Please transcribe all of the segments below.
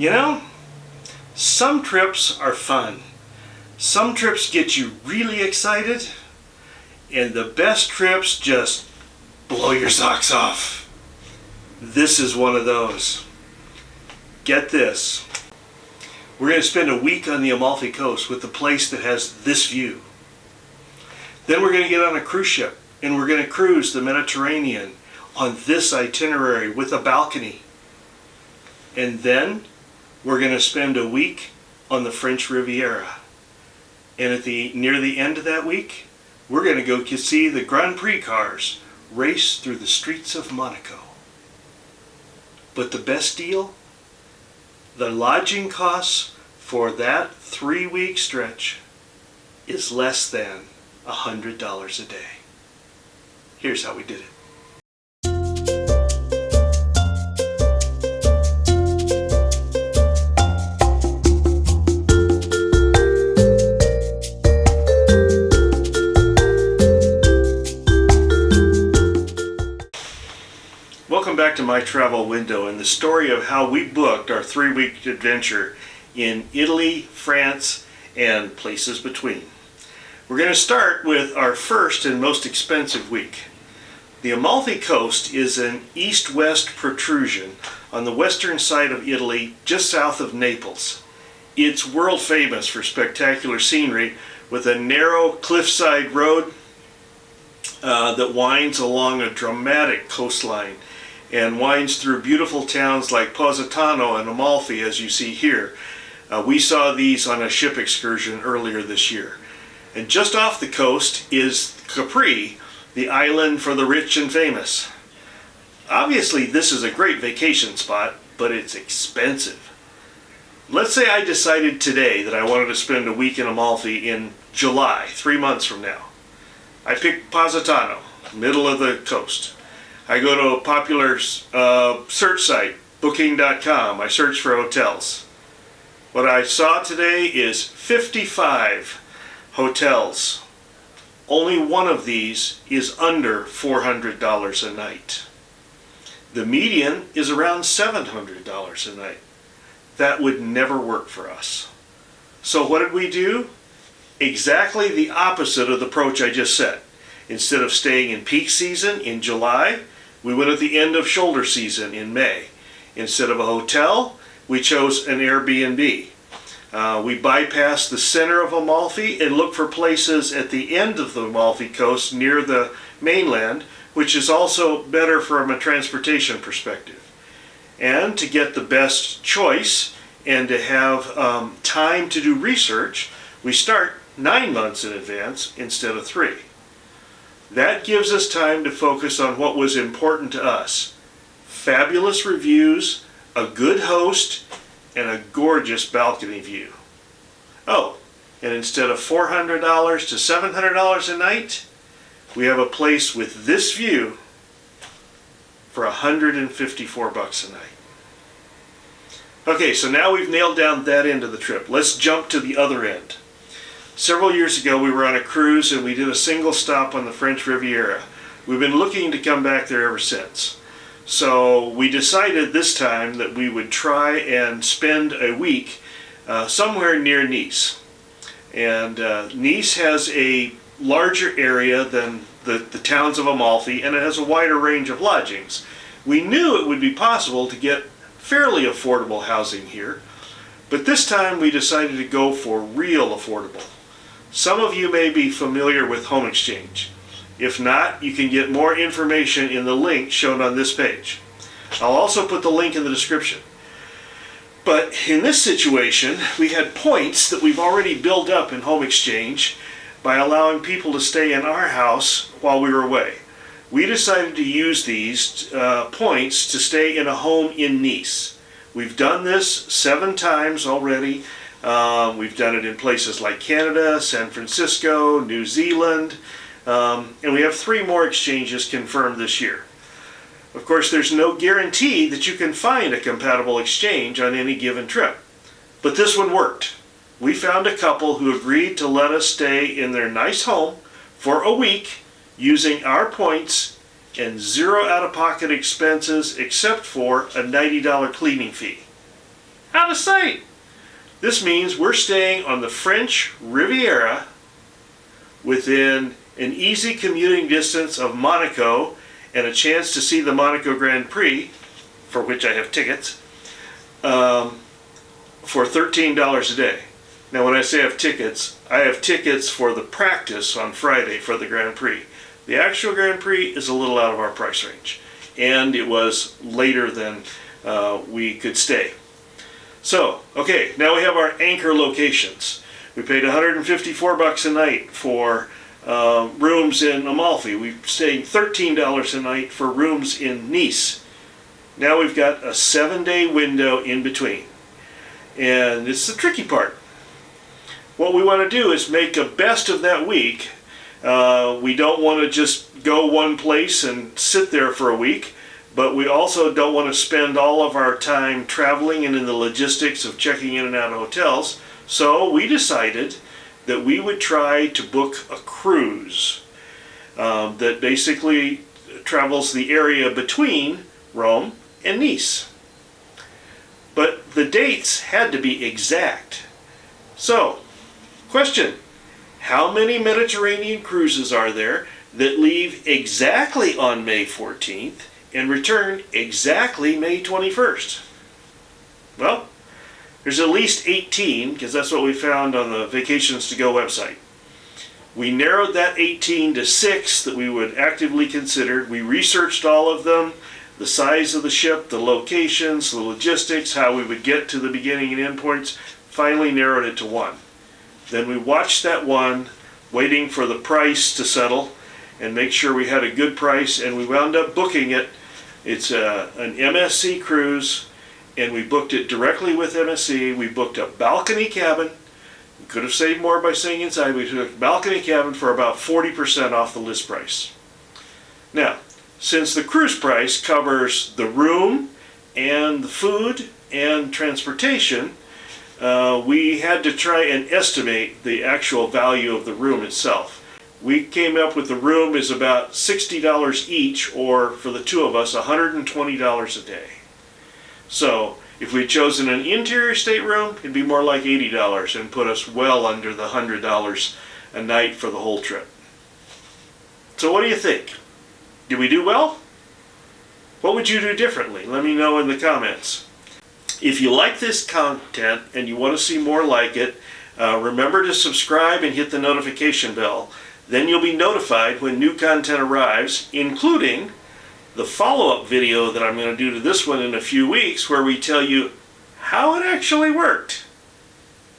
You know, some trips are fun. Some trips get you really excited, and the best trips just blow your socks off. This is one of those. Get this. We're going to spend a week on the Amalfi coast with the place that has this view. Then we're going to get on a cruise ship and we're going to cruise the Mediterranean on this itinerary with a balcony. And then we're going to spend a week on the French Riviera. And near the end of that week, we're going to go see the Grand Prix cars race through the streets of Monaco. But the best deal? The lodging costs for that 3-week stretch is less than $100 a day. Here's how we did it. Welcome back to my travel window and the story of how we booked our 3-week adventure in Italy, France, and places between. We're going to start with our first and most expensive week. The Amalfi coast is an east-west protrusion on the western side of Italy, just south of Naples. It's world famous for spectacular scenery with a narrow cliffside road that winds along a dramatic coastline and winds through beautiful towns like Positano and Amalfi, as you see here. We saw these on a ship excursion earlier this year. And just off the coast is Prix, the island for the rich and famous. Obviously, this is a great vacation spot, but it's expensive. Let's say I decided today that I wanted to spend a week in Amalfi in July, 3 months from now. I picked Positano, middle of the coast. I go to a popular search site, booking.com. I search for hotels. What I saw today is 55 hotels. Only one of these is under $400 a night. The median is around $700 a night. That would never work for us. So what did we do? Exactly the opposite of the approach I just said. Instead of staying in peak season in July, we went at the end of shoulder season in May. Instead of a hotel, we chose an Airbnb. We bypassed the center of Amalfi and looked for places at the end of the Amalfi coast near the mainland, which is also better from a transportation perspective. And to get the best choice and to have time to do research, we start 9 months in advance instead of 3. That gives us time to focus on what was important to us. Fabulous reviews, a good host, and a gorgeous balcony view. Oh, and instead of $400 to $700 a night, we have a place with this view for $154 a night. Okay, so now we've nailed down that end of the trip. Let's jump to the other end. Several years ago, we were on a cruise and we did a single stop on the French Riviera. We've been looking to come back there ever since. So we decided this time that we would try and spend a week somewhere near Nice. And Nice has a larger area than the towns of Amalfi, and it has a wider range of lodgings. We knew it would be possible to get fairly affordable housing here, but this time we decided to go for real affordable. Some of you may be familiar with home exchange. If not, you can get more information in the link shown on this page. I'll also put the link in the description. But in this situation, we had points that we've already built up in home exchange by allowing people to stay in our house while we were away. We decided to use these points to stay in a home in Nice. We've done this 7 times already. We've done it in places like Canada, San Francisco, New Zealand, and we have 3 more exchanges confirmed this year. Of course, there's no guarantee that you can find a compatible exchange on any given trip, but this one worked. We found a couple who agreed to let us stay in their nice home for a week using our points and 0 out-of-pocket expenses except for a $90 cleaning fee. Out of sight. This means we're staying on the French Riviera within an easy commuting distance of Monaco and a chance to see the Monaco Grand Prix, for which I have tickets, for $13 a day. Now when I say I have tickets for the practice on Friday for the Grand Prix. The actual Grand Prix is a little out of our price range, and it was later than we could stay. So, okay, now we have our anchor locations. We paid $154 a night for rooms in Amalfi. We stayed $13 a night for rooms in Nice. Now we've got a 7-day window in between. And it's the tricky part. What we want to do is make a best of that week. We don't want to just go one place and sit there for a week, but we also don't want to spend all of our time traveling and in the logistics of checking in and out of hotels. So we decided that we would try to book a cruise that basically travels the area between Rome and Nice. But the dates had to be exact. So, question, how many Mediterranean cruises are there that leave exactly on May 14th and return exactly May 21st? Well, there's at least 18, because that's what we found on the Vacations to Go website. We narrowed that 18 to 6 that we would actively consider. We researched all of them, the size of the ship, the locations, the logistics, how we would get to the beginning and end points, finally narrowed it to 1. Then we watched that one, waiting for the price to settle and make sure we had a good price, and we wound up booking it. It's an MSC cruise, and we booked it directly with MSC. We booked a balcony cabin. We could have saved more by staying inside. We took a balcony cabin for about 40% off the list price. Now, since the cruise price covers the room and the food and transportation, we had to try and estimate the actual value of the room itself. We came up with the room is about $60 each, or for the two of us, $120 a day. So if we'd chosen an interior stateroom, it'd be more like $80 and put us well under the $100 a night for the whole trip. So what do you think? Did we do well? What would you do differently? Let me know in the comments. If you like this content and you want to see more like it, remember to subscribe and hit the notification bell. Then you'll be notified when new content arrives, including the follow-up video that I'm going to do to this one in a few weeks, where we tell you how it actually worked.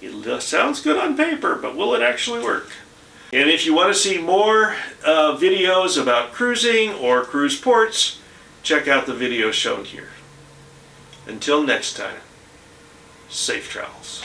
It sounds good on paper, but will it actually work? And if you want to see more videos about cruising or cruise ports, check out the video shown here. Until next time, safe travels.